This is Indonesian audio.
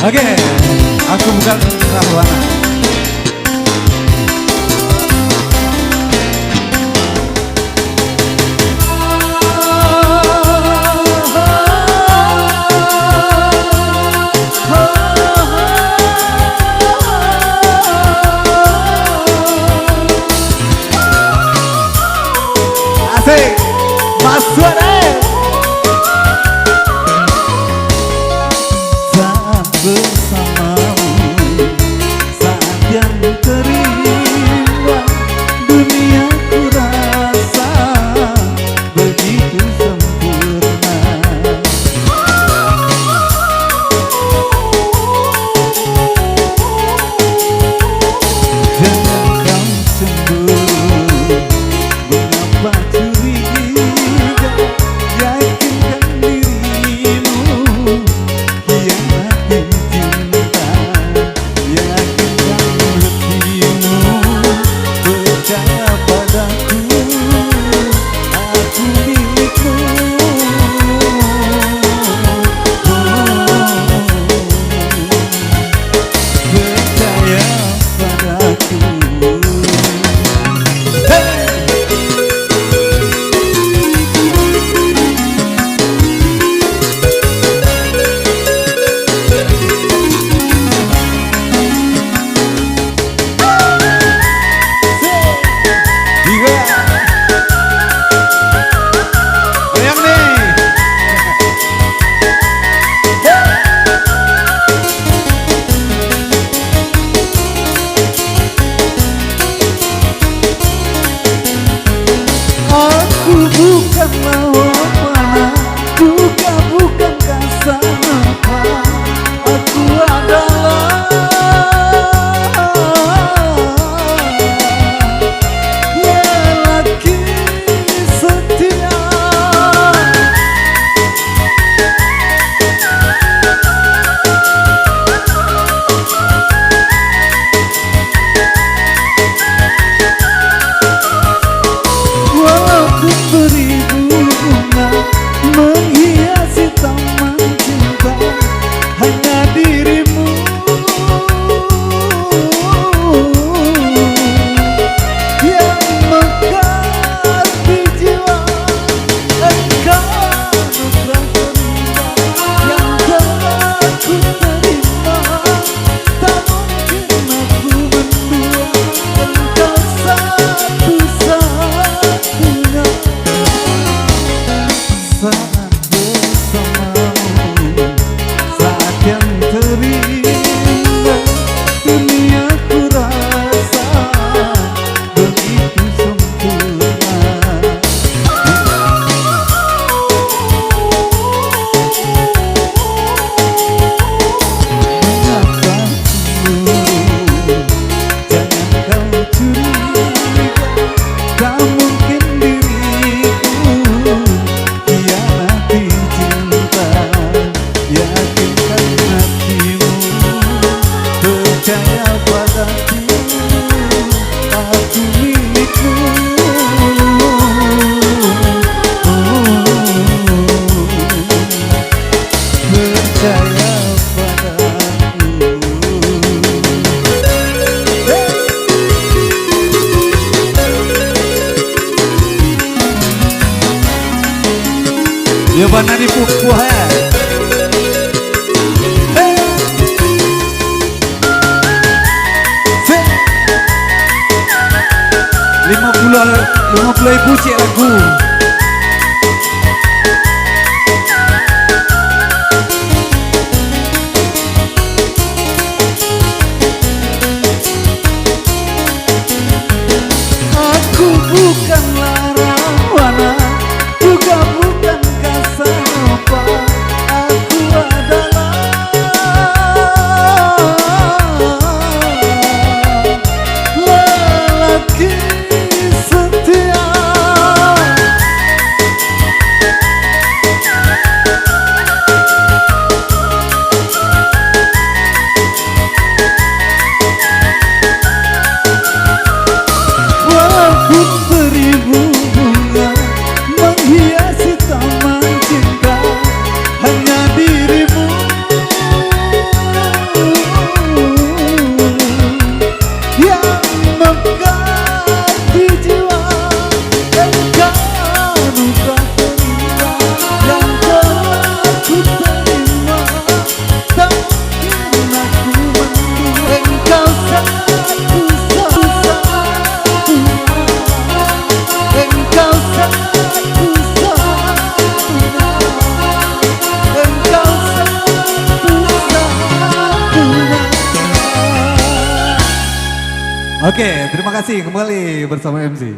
Oke, aku bukan Rahwana. Asik, Mas Suara. Saat bersamamu, saat yang terindah, dunia ku rasa begitu sempurna. Jangan kau cemburu, mengapa curiga, yakinkan dirimu, hianati cinta, yakinkan hatimu, percaya padaku, aku milikmu. Percaya padaku. Aku bukan lawan, juga bukan Kasanova. Aku adalah lelaki setia. Walaupun beribu bunga menghiasi taman cinta, hanya dirimu yang mekar di jiwa. Engkau anugerah terindah yang telah ku terima. Tak mungkin aku mendua, engkau satu-satunya. Saat bersamamu, saat yang terindah, dunia ku rasa begitu sempurna. Mengapa cemburu? Jangan kau curiga, tak mungkin diriku hianati cinta, yakinkan hatimu, percaya padaku, aku milikmu. Percaya padaku. Yo bana di pukul ya. Lima puluh ribu cek lagu. Aku bukanlah Rahwana, juga bukan Kasanova. Aku adalah lelaki setia. Oke, terima kasih kembali bersama MC.